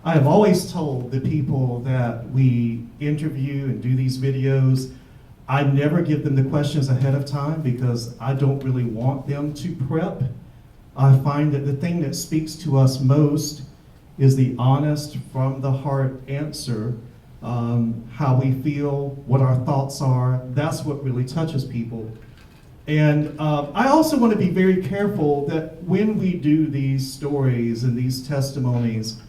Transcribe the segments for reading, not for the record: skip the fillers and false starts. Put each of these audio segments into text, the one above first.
I have always told the people that we interview and do these videos, I never give them the questions ahead of time because I don't really want them to prep. I find that the thing that speaks to us most is the honest, from the heart answer, how we feel, what our thoughts are. That's what really touches people. And I also want to be very careful that when we do these stories and these testimonies,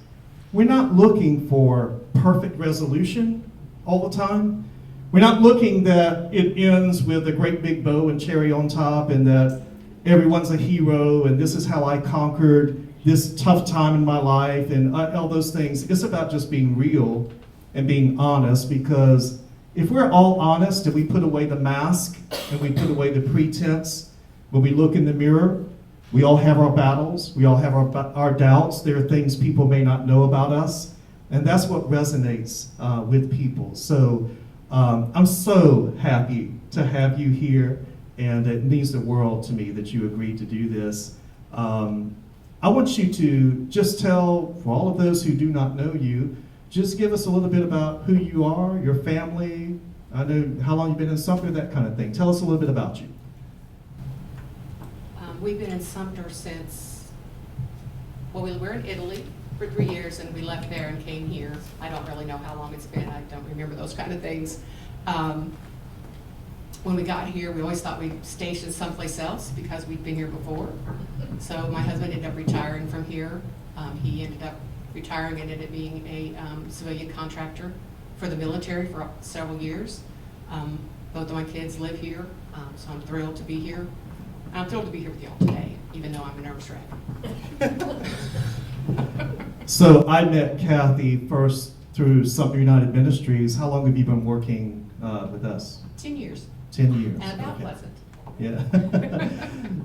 we're not looking for perfect resolution all the time. We're not looking that it ends with a great big bow and cherry on top and that everyone's a hero and this is how I conquered this tough time in my life and all those things. It's about just being real and being honest, because if we're all honest and we put away the mask and we put away the pretense, when we look in the mirror, we all have our battles, we all have our doubts. There are things people may not know about us, and that's what resonates with people. So I'm so happy to have you here, and it means the world to me that you agreed to do this. I want you to just tell, for all of those who do not know you, just give us a little bit about who you are, your family. I know how long you've been in Sumter, that kind of thing. Tell us a little bit about you. We've been in Sumter since, well, we were in Italy for 3 years and we left there and came here. I don't really know how long it's been. I don't remember those kind of things. When we got here, we always thought we'd station someplace else because we'd been here before. So my husband ended up retiring from here. He ended up retiring and ended up being a civilian contractor for the military for several years. Both of my kids live here, so I'm thrilled to be here. I'm thrilled to be here with y'all today, even though I'm a nervous wreck. So I met Kathy first through Sumter United Ministries. How long have you been working with us? 10 years. 10 years. And about Okay. Pleasant. Yeah.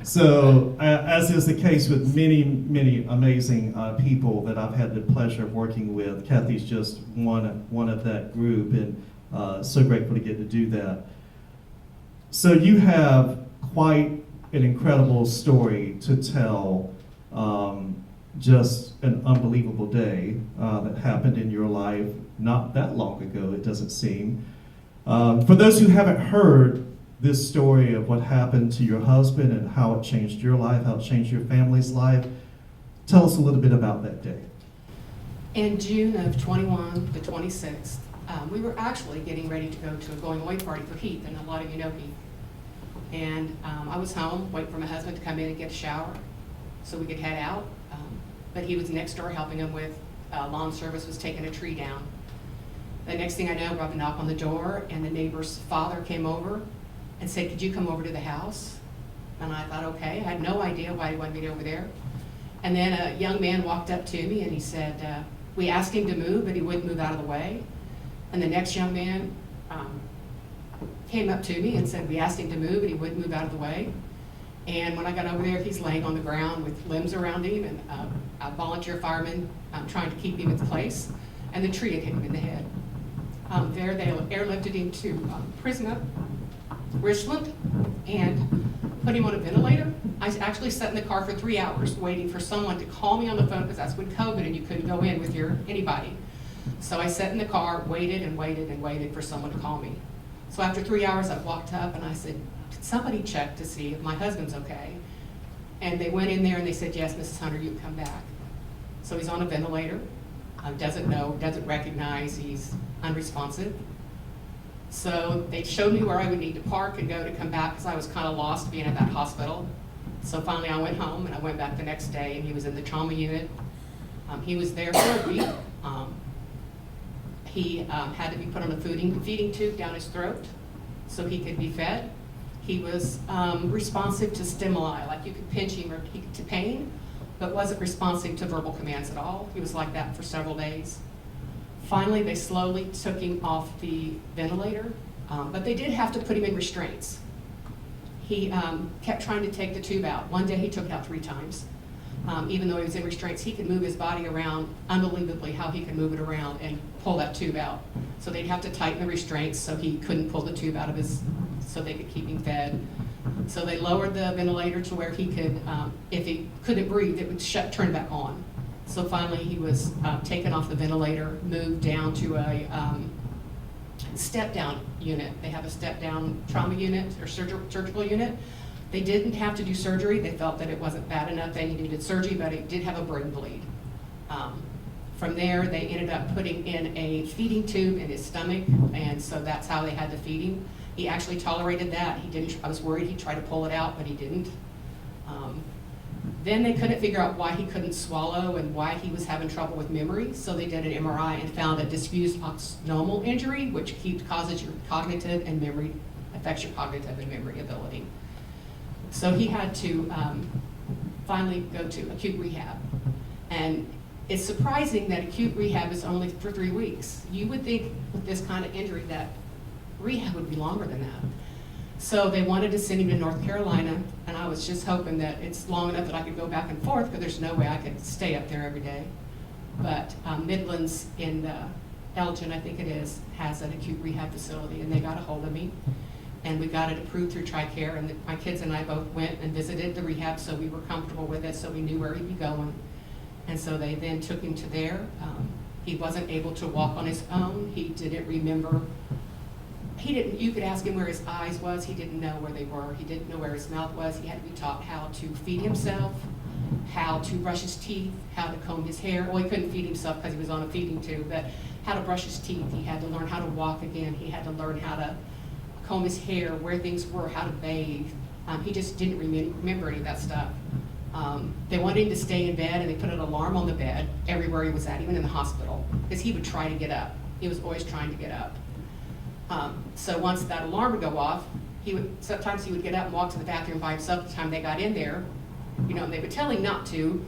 So, as is the case with many, many amazing people that I've had the pleasure of working with, Kathy's just one of that group, and so grateful to get to do that. So you have quite an incredible story to tell. Just an unbelievable day that happened in your life not that long ago, it doesn't seem. For those who haven't heard this story of what happened to your husband and how it changed your life, how it changed your family's life, tell us a little bit about that day. In June of 21, the 26th, we were actually getting ready to go to a going away party for Heath, and a lot of you know Heath. And I was home, waiting for my husband to come in and get a shower so we could head out. But he was next door helping him with lawn service, was taking a tree down. The next thing I know, we have a knock on the door, and the neighbor's father came over and said, "Could you come over to the house?" And I thought, okay. I had no idea why he wanted me over there. And then a young man walked up to me and he said, we asked him to move, but he wouldn't move out of the way. And the next young man came up to me and said, we asked him to move, but he wouldn't move out of the way. And when I got over there, he's laying on the ground with limbs around him, and a volunteer fireman trying to keep him in place, and the tree had hit him in the head. There they airlifted him to Prisma, Richland, and put him on a ventilator. I actually sat in the car for 3 hours waiting for someone to call me on the phone, because that's when COVID and you couldn't go in with anybody. So I sat in the car, waited and waited and waited for someone to call me. So after 3 hours, I walked up and I said, "Did somebody check to see if my husband's okay?" And they went in there and they said, "Yes, Mrs. Hunter, you can come back." So he's on a ventilator, doesn't know, doesn't recognize, he's unresponsive. So they showed me where I would need to park and go to come back, because I was kind of lost being at that hospital. So finally I went home and I went back the next day, and he was in the trauma unit. He was there for a week. He had to be put on a feeding tube down his throat so he could be fed. He was responsive to stimuli, like you could pinch him or to pain, but wasn't responsive to verbal commands at all. He was like that for several days. Finally, they slowly took him off the ventilator, but they did have to put him in restraints. He kept trying to take the tube out. One day he took it out 3 times. Even though he was in restraints, he could move his body around unbelievably, how he could move it around and pull that tube out. So they'd have to tighten the restraints so he couldn't pull the tube out of so they could keep him fed. So they lowered the ventilator to where he could, if he couldn't breathe, it would turn back on. So finally, he was taken off the ventilator, moved down to a step-down unit. They have a step-down trauma unit or surgical unit. They didn't have to do surgery. They felt that it wasn't bad enough. They needed surgery, but it did have a brain bleed. From there, they ended up putting in a feeding tube in his stomach, and so that's how they had to feed him. He actually tolerated that. He didn't. I was worried he'd try to pull it out, but he didn't. Then they couldn't figure out why he couldn't swallow and why he was having trouble with memory, so they did an MRI and found a diffuse axonal injury, which causes your cognitive and memory, affects your cognitive and memory ability. So he had to finally go to acute rehab. And it's surprising that acute rehab is only for 3 weeks. You would think with this kind of injury that rehab would be longer than that. So they wanted to send him to North Carolina, and I was just hoping that it's long enough that I could go back and forth, because there's no way I could stay up there every day. But Midlands in Elgin, I think it is, has an acute rehab facility, and they got a hold of me. And we got it approved through TRICARE, and my kids and I both went and visited the rehab, so we were comfortable with it, so we knew where he'd be going. And so they then took him to there. He wasn't able to walk on his own. He didn't remember. You could ask him where his eyes was. He didn't know where they were. He didn't know where his mouth was. He had to be taught how to feed himself, how to brush his teeth, how to comb his hair. Well, he couldn't feed himself because he was on a feeding tube, but how to brush his teeth. He had to learn how to walk again. He had to learn how to comb his hair, where things were, how to bathe. He just didn't remember any of that stuff. They wanted him to stay in bed, and they put an alarm on the bed everywhere he was at, even in the hospital, because he would try to get up. He was always trying to get up. So once that alarm would go off, sometimes he would get up and walk to the bathroom by himself. The time they got in there, they would tell him not to,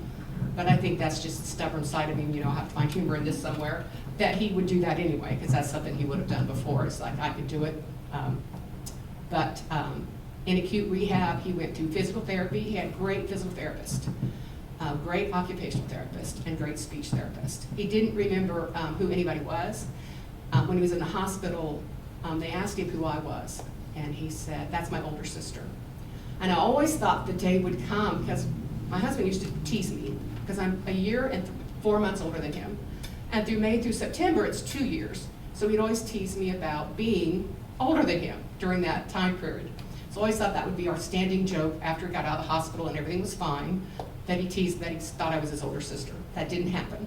but I think that's just the stubborn side of him. I have to find humor in this somewhere, that he would do that anyway, because that's something he would have done before. It's like, I could do it. But in acute rehab, he went through physical therapy. He had a great physical therapist, great occupational therapist, and great speech therapist. He didn't remember who anybody was. When he was in the hospital, they asked him who I was, and he said, "That's my older sister." And I always thought the day would come, because my husband used to tease me, because I'm a year and 4 months older than him. And through May through September, it's 2 years. So he'd always tease me about being older than him during that time period. So I always thought that would be our standing joke after he got out of the hospital and everything was fine, that he teased that he thought I was his older sister. That didn't happen.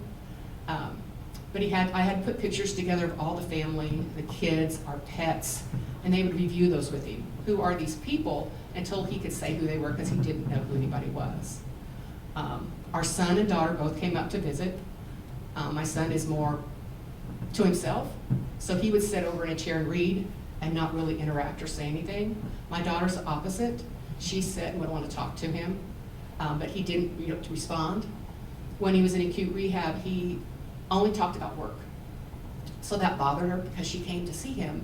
But I had put pictures together of all the family, the kids, our pets, and they would review those with him. Who are these people? Until he could say who they were, because he didn't know who anybody was. Our son and daughter both came up to visit. My son is more to himself, so he would sit over in a chair and read and not really interact or say anything. My daughter's the opposite. She sat and would want to talk to him, but he didn't respond. When he was in acute rehab, he only talked about work. So that bothered her, because she came to see him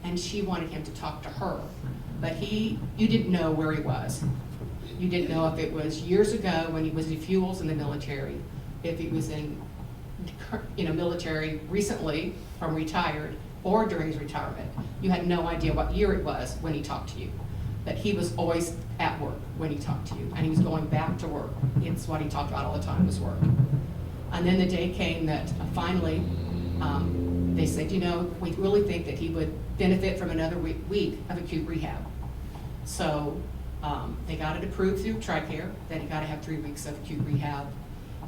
and she wanted him to talk to her. But you didn't know where he was. You didn't know if it was years ago when he was in fuels in the military, if he was in military recently from retired, or during his retirement. You had no idea what year it was when he talked to you. But he was always at work when he talked to you, and he was going back to work. It's what he talked about all the time, was work. And then the day came that finally they said, we really think that he would benefit from another week of acute rehab. So they got it approved through TRICARE that he got to have 3 weeks of acute rehab.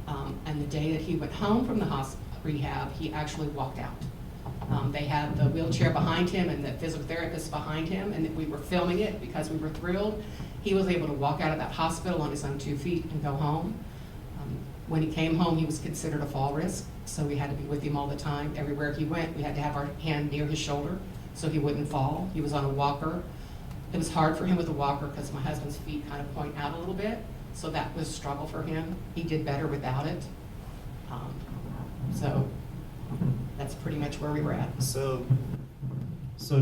And the day that he went home from the rehab, he actually walked out. They had the wheelchair behind him and the physical therapist behind him, and we were filming it because we were thrilled. He was able to walk out of that hospital on his own 2 feet and go home. When he came home, he was considered a fall risk, so we had to be with him all the time. Everywhere he went, we had to have our hand near his shoulder so he wouldn't fall. He was on a walker. It was hard for him with a walker because my husband's feet kind of point out a little bit, so that was a struggle for him. He did better without it. So that's pretty much where we were at. So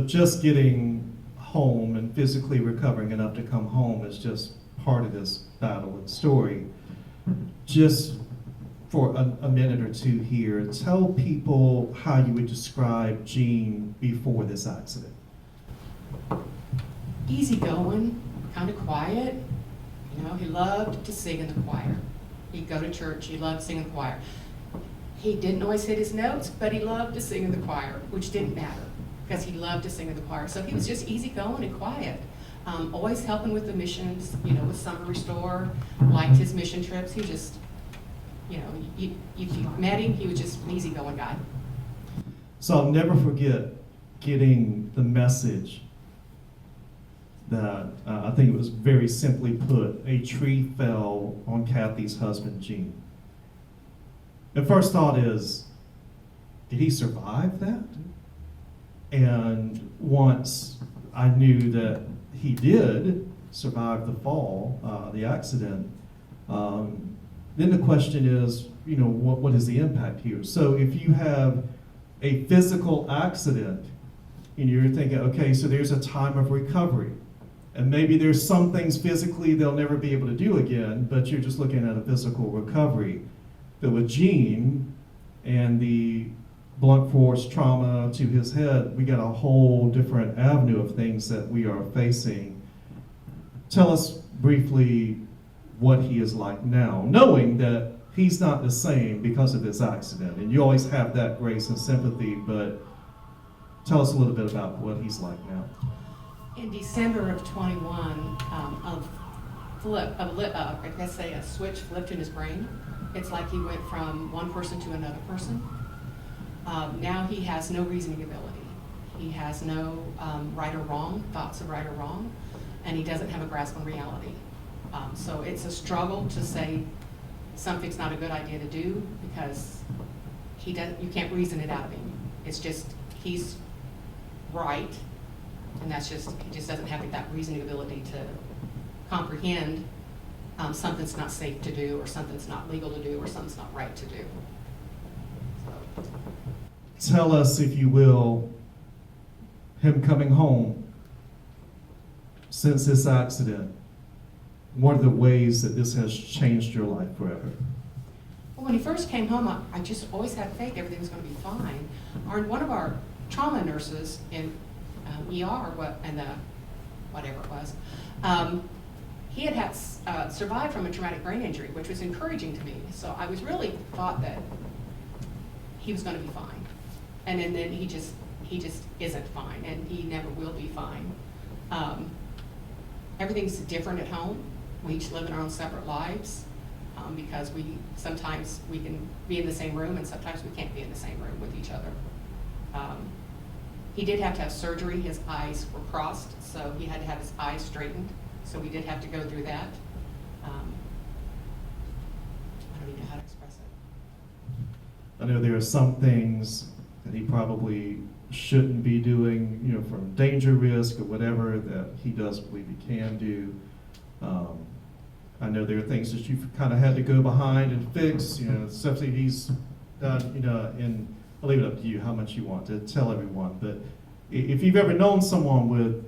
just getting home and physically recovering enough to come home is just part of this battle and story. Just for a minute or two here, tell people how you would describe Gene before this accident. Easygoing, kind of quiet. He loved to sing in the choir. He'd go to church, he loved singing the choir. He didn't always hit his notes, but he loved to sing in the choir, which didn't matter, because he loved to sing in the choir. So he was just easygoing and quiet. Always helping with the missions, with Summer Restore, liked his mission trips. He just, if you met him, he was just an easygoing guy. So I'll never forget getting the message that I think it was very simply put, a tree fell on Kathy's husband, Gene. The first thought is, did he survive that? And once I knew that he did survive the fall, the accident, then the question is, what is the impact here? So if you have a physical accident and you're thinking, okay, so there's a time of recovery, and maybe there's some things physically they'll never be able to do again, but you're just looking at a physical recovery. But with Gene and the blunt force trauma to his head, we got a whole different avenue of things that we are facing. Tell us briefly what he is like now, knowing that he's not the same because of this accident. And you always have that grace and sympathy, but tell us a little bit about what he's like now. In December of 21, a switch flipped in his brain. It's like he went from one person to another person. Now he has no reasoning ability. He has no right or wrong, thoughts of right or wrong, and he doesn't have a grasp on reality. So it's a struggle to say something's not a good idea to do because you can't reason it out of him. It's just he's right, and he just doesn't have that reasoning ability to comprehend something's not safe to do, or something's not legal to do, or something's not right to do. So. Tell us, if you will, him coming home since this accident. What are the ways that this has changed your life forever? Well, when he first came home, I just always had faith everything was going to be fine. One of our trauma nurses in ER, whatever it was, he had survived from a traumatic brain injury, which was encouraging to me. So I was really thought that he was going to be fine, and then he just isn't fine, and he never will be fine. Everything's different at home. We each live in our own separate lives because sometimes we can be in the same room, and sometimes we can't be in the same room with each other. He did have to have surgery. His eyes were crossed, so he had to have his eyes straightened. So we did have to go through that. I don't even know how to express it. I know there are some things that he probably shouldn't be doing, from danger risk or whatever that he does believe he can do. I know there are things that you've kind of had to go behind and fix, stuff that he's done, and I'll leave it up to you how much you want to tell everyone. But if you've ever known someone with,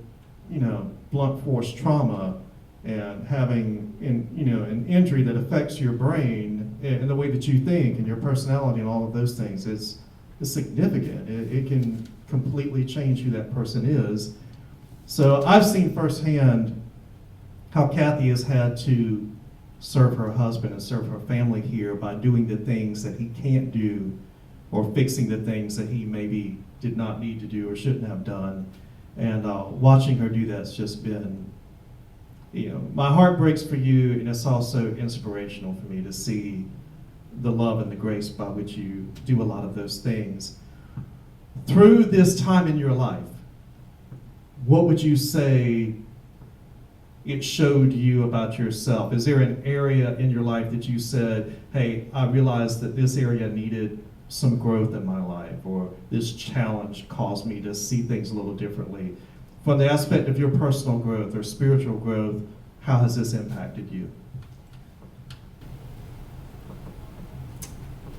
blunt force trauma and having, an injury that affects your brain and the way that you think and your personality and all of those things, it's significant. It can completely change who that person is. So I've seen firsthand how Kathy has had to serve her husband and serve her family here by doing the things that he can't do, or fixing the things that he maybe did not need to do or shouldn't have done. And watching her do that's just been, my heart breaks for you, and it's also inspirational for me to see the love and the grace by which you do a lot of those things. Through this time in your life, what would you say it showed you about yourself? Is there an area in your life that you said, hey, I realized that this area needed some growth in my life, or this challenge caused me to see things a little differently? From the aspect of your personal growth or spiritual growth, how has this impacted you?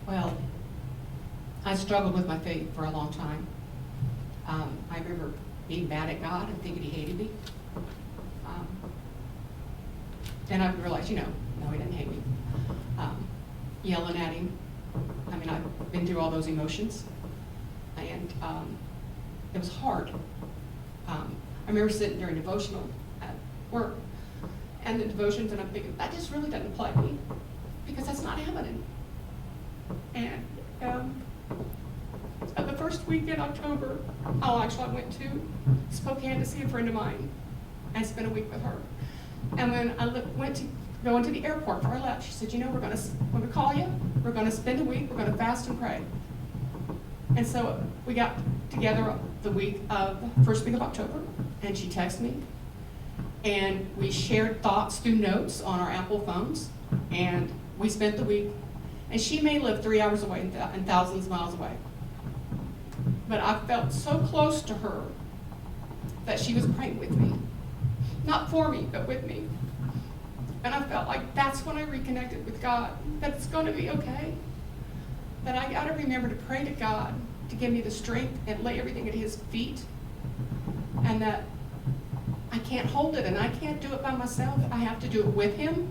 Well, I struggled with my faith for a long time. I remember being mad at God and thinking he hated me. Then I realized, no, he didn't hate me. Yelling at him. I mean, I've been through all those emotions, and it was hard. I remember sitting during devotional at work, and the devotions, and I'm thinking, that just really doesn't apply to me. because that's not happening. And the first week in October, I went to Spokane to see a friend of mine and spent a week with her. And when I went to go into the airport before I left, she said, we're going to call you, we're going to spend a week, we're going to fast and pray. And so we got together the first week of October, and she texted me, and we shared thoughts through notes on our Apple phones, and we spent the week. And she may live 3 hours away and thousands of miles away. But I felt so close to her that she was praying with me. Not for me, but with me. And I felt like that's when I reconnected with God, that it's going to be okay. That I got to remember to pray to God to give me the strength and lay everything at His feet. And that I can't hold it and I can't do it by myself. I have to do it with Him.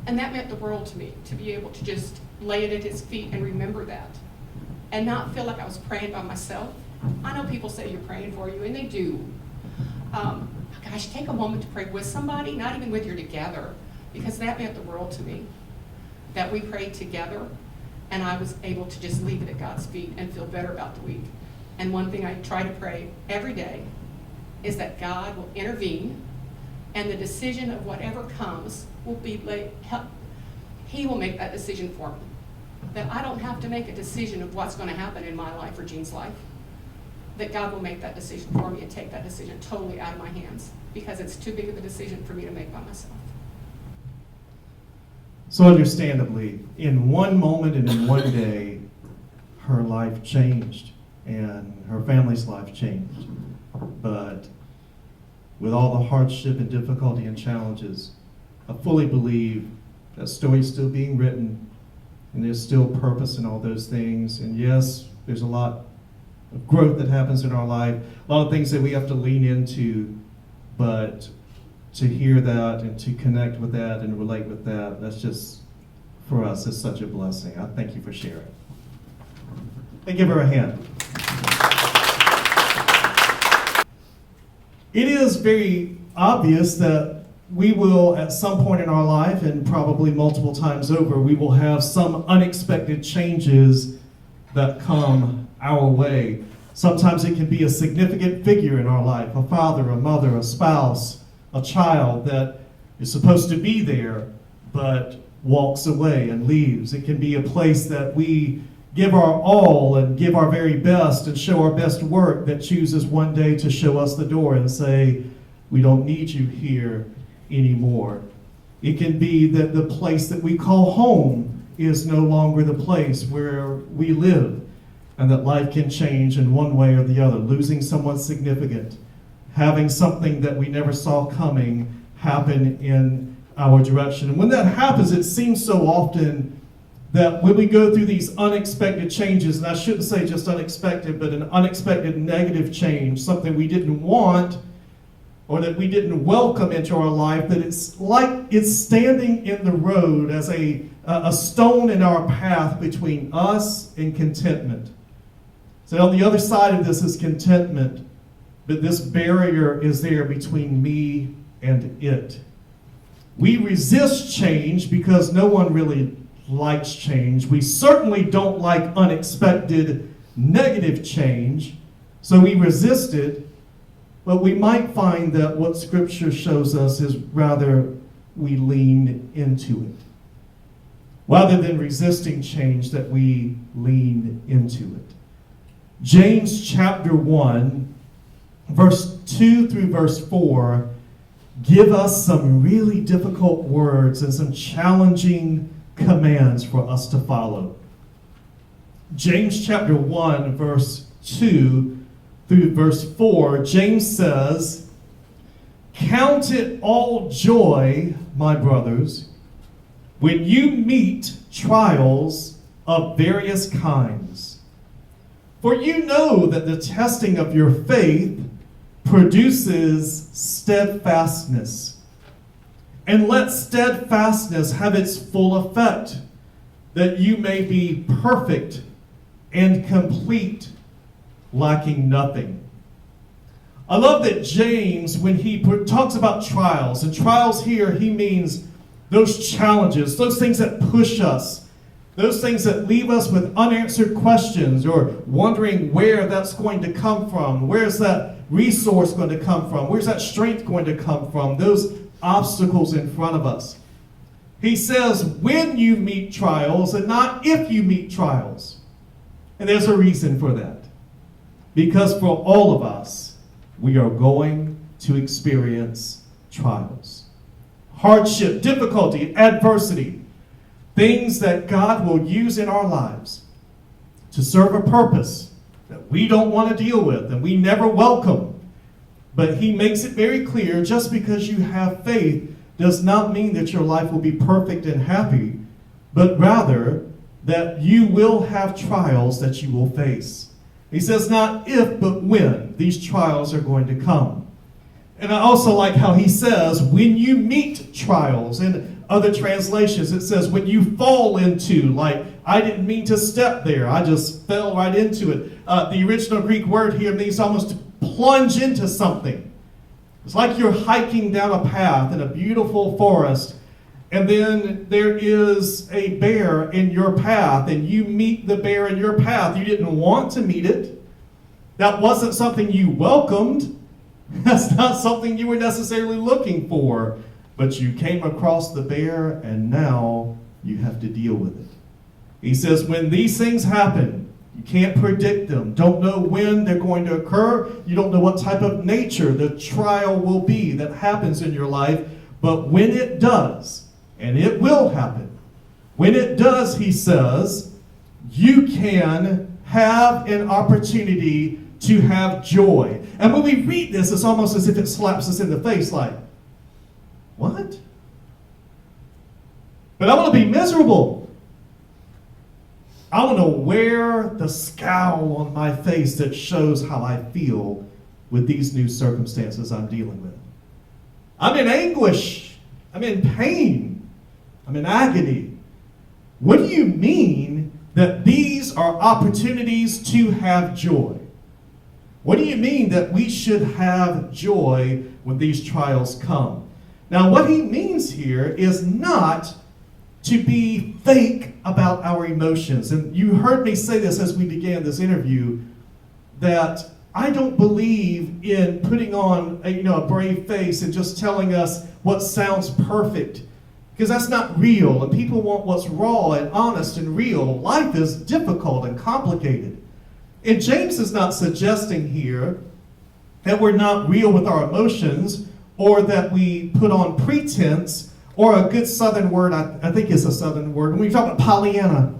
And that meant the world to me, to be able to just lay it at His feet and remember that. And not feel like I was praying by myself. I know people say you're praying for you, and they do. Gosh, take a moment to pray with somebody, not even with you together, because that meant the world to me. That we prayed together, and I was able to just leave it at God's feet and feel better about the week. And one thing I try to pray every day is that God will intervene, and the decision of whatever comes will be He will make that decision for me. That I don't have to make a decision of what's going to happen in my life or Jean's life. That God will make that decision for me and take that decision totally out of my hands, because it's too big of a decision for me to make by myself. So understandably, in one moment and in one day, her life changed and her family's life changed. But with all the hardship and difficulty and challenges, I fully believe that story's still being written, and there's still purpose in all those things. And yes, there's a lot of growth that happens in our life, a lot of things that we have to lean into, but to hear that and to connect with that and relate with that, that's just, for us, it's such a blessing. I thank you for sharing. And give her a hand. It is very obvious that we will, at some point in our life, and probably multiple times over, we will have some unexpected changes that come our way. Sometimes it can be a significant figure in our life, a father, a mother, a spouse, a child that is supposed to be there, but walks away and leaves. It can be a place that we give our all and give our very best and show our best work, that chooses one day to show us the door and say, we don't need you here anymore. It can be that the place that we call home is no longer the place where we live, and that life can change in one way or the other. Losing someone significant, having something that we never saw coming happen in our direction. And when that happens, it seems so often that when we go through these unexpected changes, and I shouldn't say just unexpected, but an unexpected negative change, something we didn't want or that we didn't welcome into our life, that it's like it's standing in the road as a stone in our path between us and contentment. So on the other side of this is contentment, but this barrier is there between me and it. We resist change because no one really likes change. We certainly don't like unexpected negative change, so we resist it. But we might find that what Scripture shows us is rather we lean into it. Rather than resisting change, that we lean into it. James chapter 1, verse 2 through verse 4 give us some really difficult words and some challenging commands for us to follow. James chapter 1, verse 2 through verse 4, James says, "Count it all joy, my brothers, when you meet trials of various kinds. For you know that the testing of your faith produces steadfastness. And let steadfastness have its full effect, that you may be perfect and complete, lacking nothing." I love that James, when he talks about trials, and trials here, he means those challenges, those things that push us, those things that leave us with unanswered questions or wondering where that's going to come from. Where's that resource going to come from? Where's that strength going to come from? Those obstacles in front of us. He says, when you meet trials and not if you meet trials. And there's a reason for that. Because for all of us, we are going to experience trials. Hardship, difficulty, adversity. Things that God will use in our lives to serve a purpose that we don't want to deal with and we never welcome. But he makes it very clear, just because you have faith does not mean that your life will be perfect and happy, but rather that you will have trials that you will face. He says not if, but when these trials are going to come. And I also like how he says, when you meet trials. In other translations, it says, when you fall into, like, I didn't mean to step there, I just fell right into it. The original Greek word here means almost to plunge into something. It's like you're hiking down a path in a beautiful forest, and then there is a bear in your path, and you meet the bear in your path. You didn't want to meet it. That wasn't something you welcomed. That's not something you were necessarily looking for. But you came across the bear, and now you have to deal with it. He says, when these things happen, you can't predict them. Don't know when they're going to occur. You don't know what type of nature the trial will be that happens in your life. But when it does, and it will happen, when it does, he says, you can have an opportunity to have joy. And when we read this, it's almost as if it slaps us in the face like, what? But I want to be miserable. I want to wear the scowl on my face that shows how I feel with these new circumstances I'm dealing with. I'm in anguish. I'm in pain. I'm in agony. What do you mean that these are opportunities to have joy? What do you mean that we should have joy when these trials come? Now, what he means here is not to be fake about our emotions. And you heard me say this as we began this interview, that I don't believe in putting on a brave face and just telling us what sounds perfect, because that's not real. And people want what's raw and honest and real. Life is difficult and complicated. And James is not suggesting here that we're not real with our emotions, or that we put on pretense, or a good Southern word, I think it's a Southern word, when we talk about Pollyanna.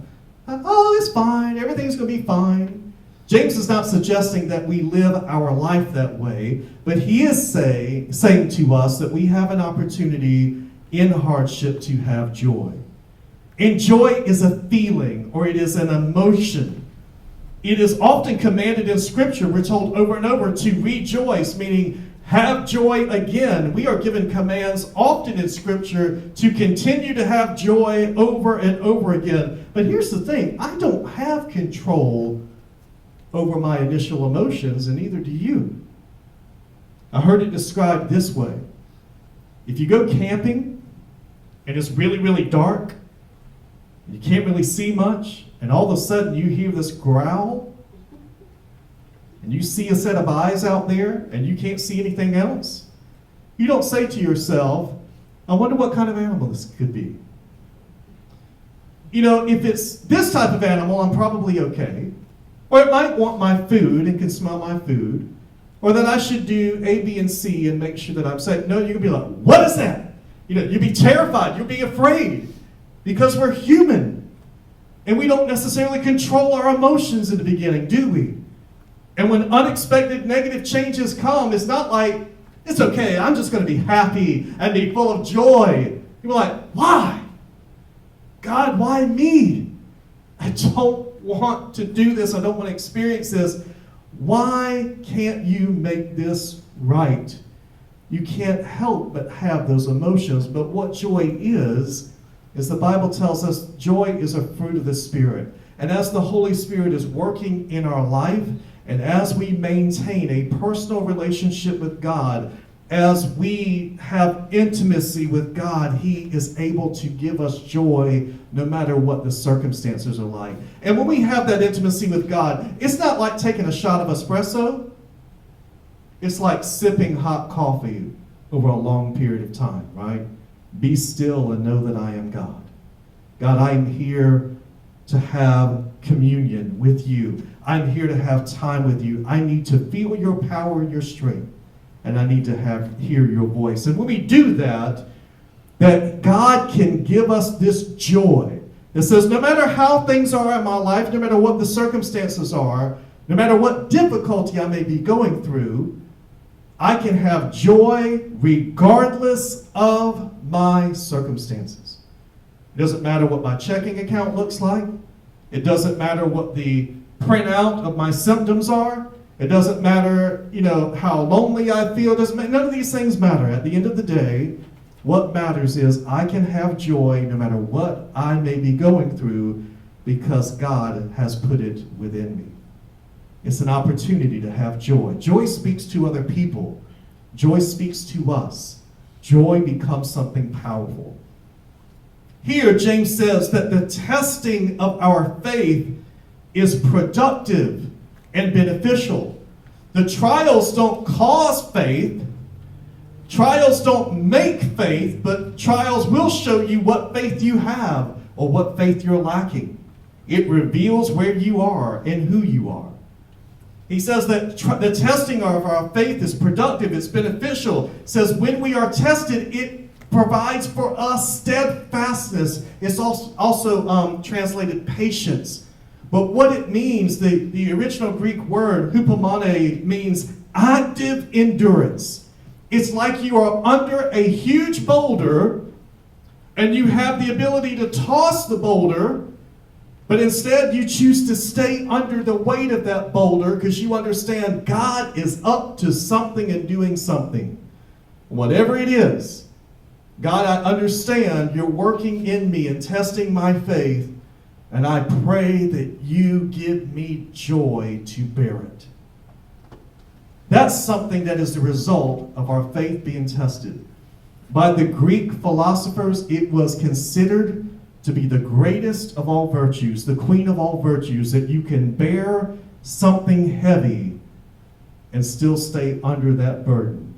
Oh, it's fine, everything's going to be fine. James is not suggesting that we live our life that way, but he is saying to us that we have an opportunity in hardship to have joy. And joy is a feeling, or it is an emotion. It is often commanded in Scripture, we're told over and over, to rejoice, meaning have joy again. We are given commands often in Scripture to continue to have joy over and over again. But here's the thing, I don't have control over my initial emotions, and neither do you. I heard it described this way. If you go camping, and it's really, really dark, you can't really see much, and all of a sudden you hear this growl, and you see a set of eyes out there, and you can't see anything else, you don't say to yourself, I wonder what kind of animal this could be. If it's this type of animal, I'm probably okay. Or it might want my food and can smell my food. Or that I should do A, B, and C and make sure that I'm safe. No, you can be like, what is that? You'd be terrified. You'd be afraid. Because we're human. And we don't necessarily control our emotions in the beginning, do we? And when unexpected negative changes come, it's not like, it's okay, I'm just going to be happy and be full of joy. You're like, why? God, why me? I don't want to do this. I don't want to experience this. Why can't you make this right? You can't help but have those emotions. But what joy is the Bible tells us joy is a fruit of the Spirit. And as the Holy Spirit is working in our life, and as we maintain a personal relationship with God, as we have intimacy with God, He is able to give us joy no matter what the circumstances are like. And when we have that intimacy with God, it's not like taking a shot of espresso. It's like sipping hot coffee over a long period of time, right? Be still and know that I am God. God, I am here to have communion with you. I'm here to have time with you. I need to feel your power and your strength. And I need to hear your voice. And when we do that, that God can give us this joy that says no matter how things are in my life, no matter what the circumstances are, no matter what difficulty I may be going through, I can have joy regardless of my circumstances. It doesn't matter what my checking account looks like. It doesn't matter what the printout of my symptoms are. It doesn't matter, how lonely I feel. None of these things matter. At the end of the day, what matters is I can have joy no matter what I may be going through because God has put it within me. It's an opportunity to have joy. Joy speaks to other people. Joy speaks to us. Joy becomes something powerful. Here, James says that the testing of our faith is productive and beneficial. The trials don't cause faith. Trials don't make faith, but trials will show you what faith you have or what faith you're lacking. It reveals where you are and who you are. He says that the testing of our faith is productive, it's beneficial. It says when we are tested, it provides for us steadfastness. It's also translated patience. But what it means, the original Greek word, hupomone, means active endurance. It's like you are under a huge boulder and you have the ability to toss the boulder, but instead you choose to stay under the weight of that boulder because you understand God is up to something and doing something. Whatever it is, God, I understand you're working in me and testing my faith. And I pray that you give me joy to bear it. That's something that is the result of our faith being tested. By the Greek philosophers, it was considered to be the greatest of all virtues, the queen of all virtues, that you can bear something heavy and still stay under that burden.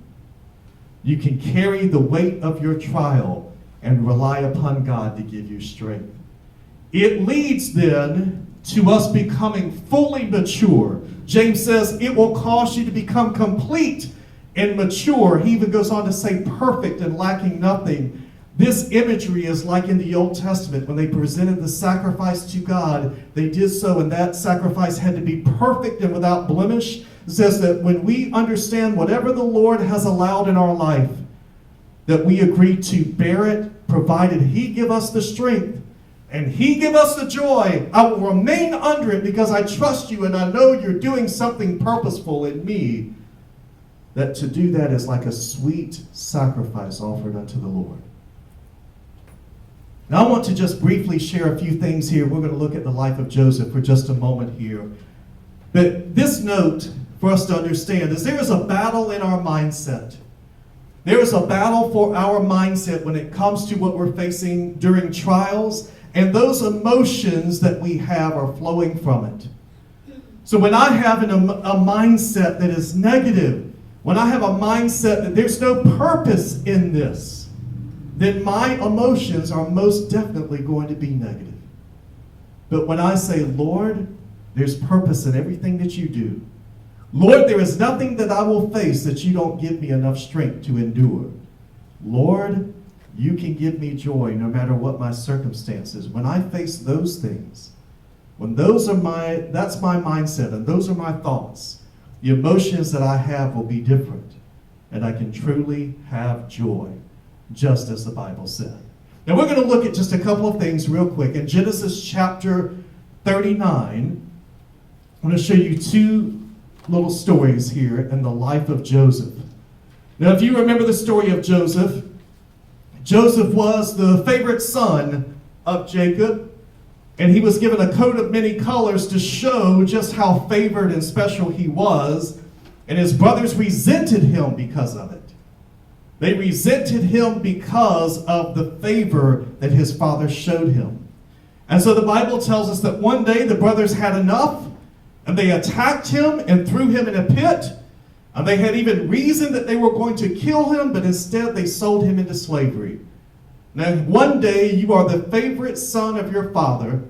You can carry the weight of your trial and rely upon God to give you strength. It leads then to us becoming fully mature. James says it will cause you to become complete and mature. He even goes on to say perfect and lacking nothing. This imagery is like in the Old Testament when they presented the sacrifice to God. They did so, and that sacrifice had to be perfect and without blemish. It says that when we understand whatever the Lord has allowed in our life, that we agree to bear it, provided He give us the strength and He give us the joy. I will remain under it because I trust you and I know you're doing something purposeful in me. That to do that is like a sweet sacrifice offered unto the Lord. Now I want to just briefly share a few things here. We're going to look at the life of Joseph for just a moment here. But this note for us to understand is there is a battle in our mindset. There is a battle for our mindset when it comes to what we're facing during trials, and those emotions that we have are flowing from it. So when I have a mindset that is negative, when I have a mindset that there's no purpose in this, then my emotions are most definitely going to be negative. But when I say, Lord, there's purpose in everything that you do. Lord, there is nothing that I will face that you don't give me enough strength to endure. Lord, you can give me joy no matter what my circumstances. When I face those things, when that's my mindset and those are my thoughts, the emotions that I have will be different. And I can truly have joy, just as the Bible said. Now we're going to look at just a couple of things real quick. In Genesis chapter 39, I'm going to show you two little stories here in the life of Joseph. Now if you remember the story of Joseph, Joseph was the favorite son of Jacob, and he was given a coat of many colors to show just how favored and special he was, and his brothers resented him because of it. They resented him because of the favor that his father showed him. And so the Bible tells us that one day the brothers had enough, and they attacked him and threw him in a pit. And they had even reasoned that they were going to kill him, but instead they sold him into slavery. Now, one day you are the favorite son of your father.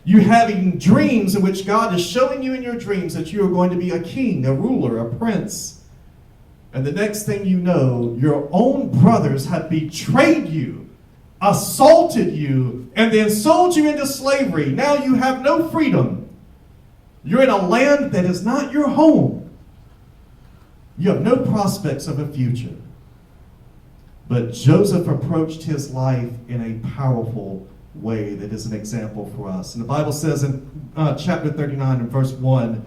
You're having dreams in which God is showing you in your dreams that you are going to be a king, a ruler, a prince. And the next thing you know, your own brothers have betrayed you, assaulted you, and then sold you into slavery. Now you have no freedom. You're in a land that is not your home. You have no prospects of a future. But Joseph approached his life in a powerful way that is an example for us. And the Bible says in chapter 39 and verse 1,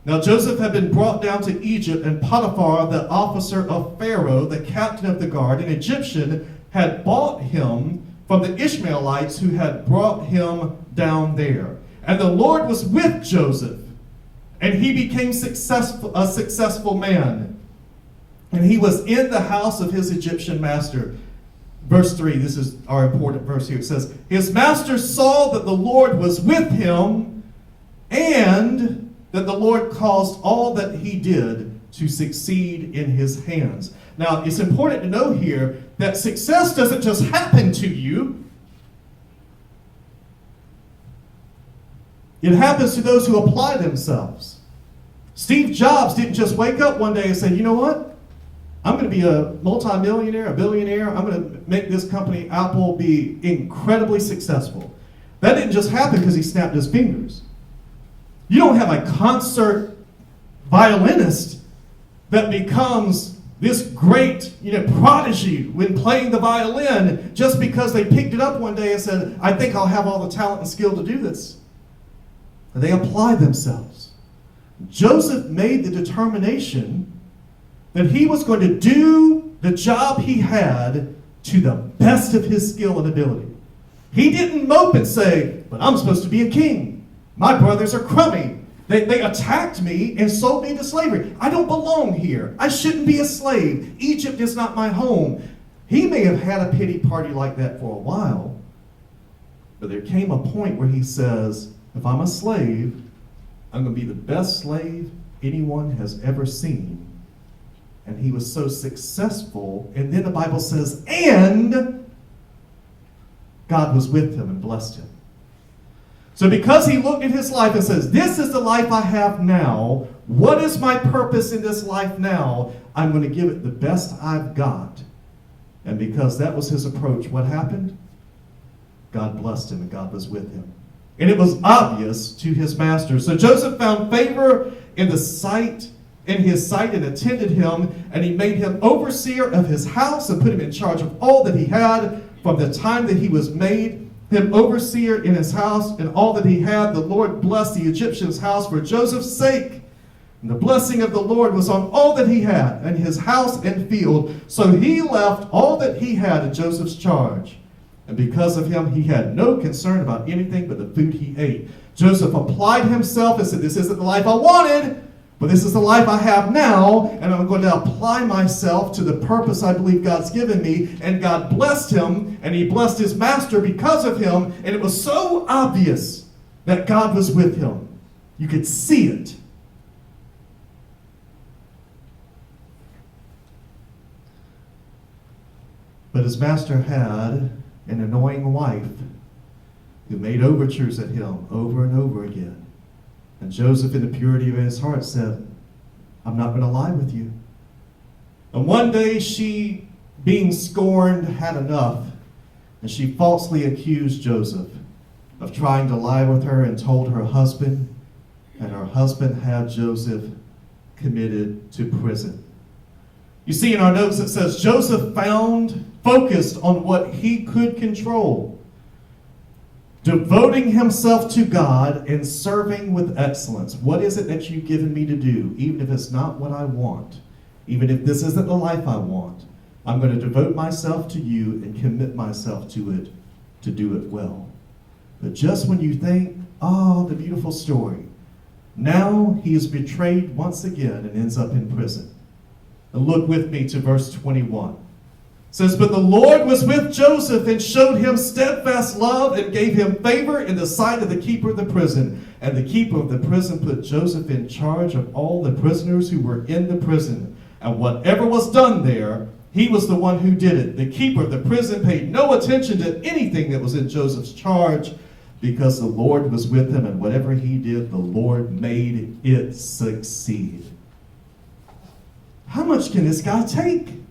"Now Joseph had been brought down to Egypt, and Potiphar, the officer of Pharaoh, the captain of the guard, an Egyptian, had bought him from the Ishmaelites who had brought him down there. And the Lord was with Joseph, and he became a successful man. And he was in the house of his Egyptian master." Verse 3, this is our important verse here. It says, "His master saw that the Lord was with him, and that the Lord caused all that he did to succeed in his hands." Now, it's important to know here that success doesn't just happen to you. It happens to those who apply themselves. Steve Jobs didn't just wake up one day and say, "You know what? I'm going to be a multimillionaire, a billionaire. I'm going to make this company, Apple, be incredibly successful." That didn't just happen because he snapped his fingers. You don't have a concert violinist that becomes this great, prodigy when playing the violin just because they picked it up one day and said, "I think I'll have all the talent and skill to do this." And they apply themselves. Joseph made the determination that he was going to do the job he had to the best of his skill and ability. He didn't mope and say, "But I'm supposed to be a king. My brothers are crummy. They attacked me and sold me into slavery. I don't belong here. I shouldn't be a slave. Egypt is not my home." He may have had a pity party like that for a while, but there came a point where he says, "If I'm a slave, I'm going to be the best slave anyone has ever seen." And he was so successful. And then the Bible says, and God was with him and blessed him. So because he looked at his life and says, "This is the life I have now. What is my purpose in this life now? I'm going to give it the best I've got." And because that was his approach, what happened? God blessed him and God was with him. And it was obvious to his master. So Joseph found favor in his sight and attended him, and he made him overseer of his house and put him in charge of all that he had. From the time that he was made him overseer in his house and all that he had, the Lord blessed the Egyptian's house for Joseph's sake. And the blessing of the Lord was on all that he had, and his house and field. So he left all that he had in Joseph's charge. And because of him, he had no concern about anything but the food he ate. Joseph applied himself and said, "This isn't the life I wanted, but this is the life I have now, and I'm going to apply myself to the purpose I believe God's given me." And God blessed him, and he blessed his master because of him, and it was so obvious that God was with him. You could see it. But his master had an annoying wife who made overtures at him over and over again. And Joseph, in the purity of his heart, said, "I'm not going to lie with you." And one day she, being scorned, had enough. And she falsely accused Joseph of trying to lie with her and told her husband. And her husband had Joseph committed to prison. You see in our notes it says Joseph focused on what he could control, devoting himself to God and serving with excellence. What is it that you've given me to do? Even if it's not what I want, even if this isn't the life I want, I'm going to devote myself to you and commit myself to it, to do it well. But just when you think, "Oh, the beautiful story," now he is betrayed once again and ends up in prison. And look with me to verse 21. says, but the Lord was with Joseph and showed him steadfast love and gave him favor in the sight of the keeper of the prison. And the keeper of the prison put Joseph in charge of all the prisoners who were in the prison. And whatever was done there, he was the one who did it. The keeper of the prison paid no attention to anything that was in Joseph's charge, because the Lord was with him, and whatever he did, the Lord made it succeed. How much can this guy take?